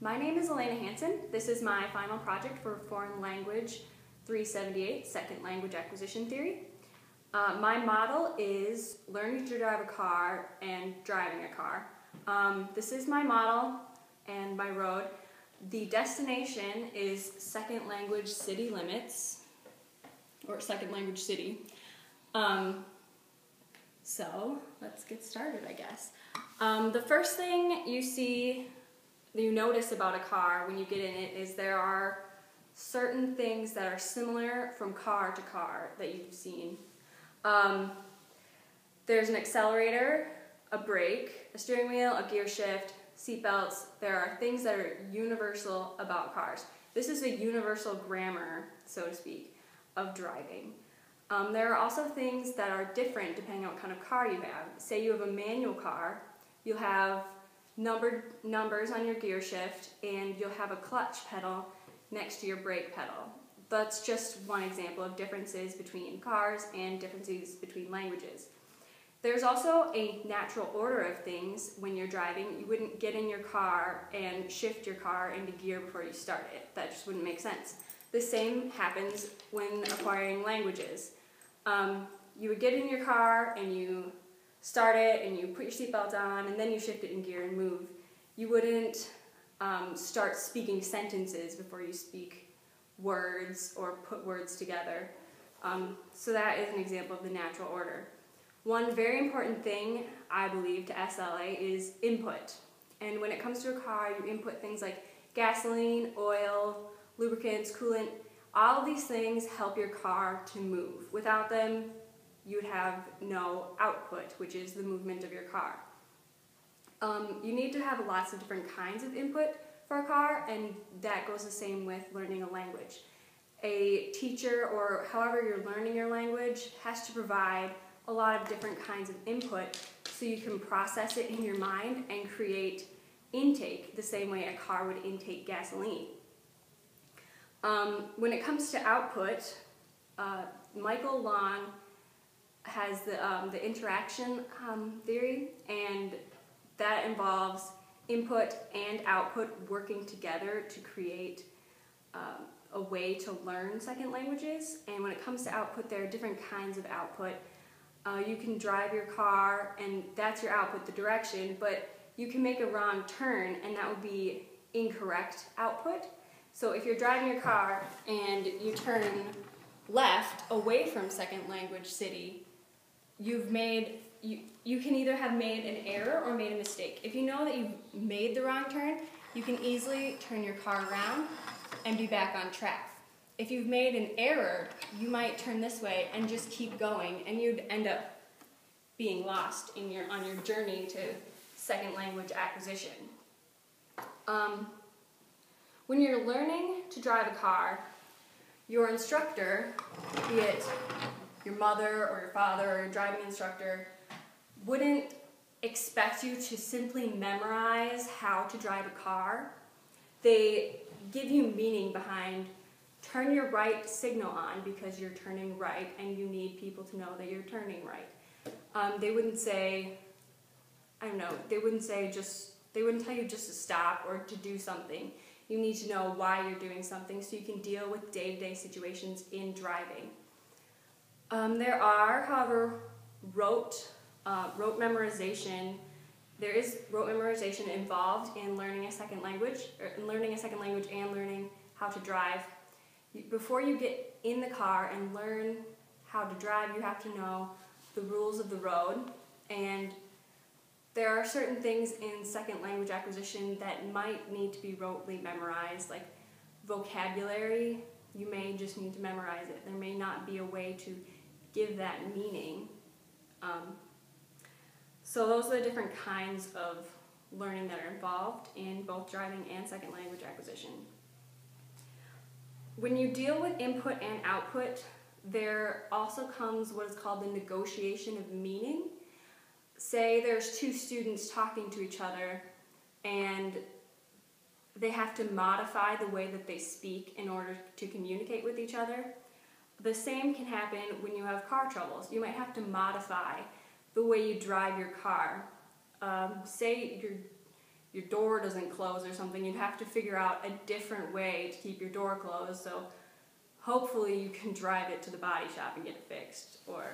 My name is Elena Hansen. This is my final project for Foreign Language 378, Second Language Acquisition Theory. My model is learning to drive a car and driving a car. This is my model and my road. The destination is second language city limits, or second language city. So let's get started, I guess. The first thing you notice about a car when you get in it is there are certain things that are similar from car to car that you've seen. There's an accelerator, a brake, a steering wheel, a gear shift, seat belts. There are things that are universal about cars. This is a universal grammar, so to speak, of driving. There are also things that are different depending on what kind of car you have. Say you have a manual car, you'll have numbered numbers on your gear shift, and you'll have a clutch pedal next to your brake pedal. That's just one example of differences between cars and differences between languages. There's also a natural order of things when you're driving. You wouldn't get in your car and shift your car into gear before you start it. That just wouldn't make sense. The same happens when acquiring languages. You would get in your car and you start it and you put your seatbelt on and then you shift it in gear and move. You wouldn't start speaking sentences before you speak words or put words together. So that is an example of the natural order. One very important thing, I believe, to SLA is input. And when it comes to a car, you input things like gasoline, oil, lubricants, coolant. All of these things help your car to move. Without them, you would have no output, which is the movement of your car. You need to have lots of different kinds of input for a car, and that goes the same with learning a language. A teacher, or however you're learning your language, has to provide a lot of different kinds of input so you can process it in your mind and create intake the same way a car would intake gasoline. When it comes to output, Michael Long has the interaction theory, and that involves input and output working together to create a way to learn second languages. And when it comes to output, there are different kinds of output. You can drive your car and that's your output, the direction, but you can make a wrong turn and that would be incorrect output. So if you're driving your car and you turn left away from second language city, you can either have made an error or made a mistake. If you know that you've made the wrong turn, you can easily turn your car around and be back on track. If you've made an error, you might turn this way and just keep going, and you'd end up being lost on your journey to second language acquisition. When you're learning to drive a car, your instructor, be it your mother or your father or your driving instructor, wouldn't expect you to simply memorize how to drive a car. They give you meaning behind turn your right signal on because you're turning right and you need people to know that you're turning right. They wouldn't say, they wouldn't tell you just to stop or to do something. You need to know why you're doing something so you can deal with day-to-day situations in driving. There are, however, rote memorization. There is rote memorization involved in learning a second language, and learning how to drive. Before you get in the car and learn how to drive, you have to know the rules of the road, and there are certain things in second language acquisition that might need to be rotely memorized, like vocabulary. You may just need to memorize it. There may not be a way to give that meaning. So those are the different kinds of learning that are involved in both driving and second language acquisition. When you deal with input and output, there also comes what is called the negotiation of meaning. Say there's two students talking to each other and they have to modify the way that they speak in order to communicate with each other. The same can happen when you have car troubles. You might have to modify the way you drive your car. Say your door doesn't close or something, you'd have to figure out a different way to keep your door closed. So hopefully you can drive it to the body shop and get it fixed, or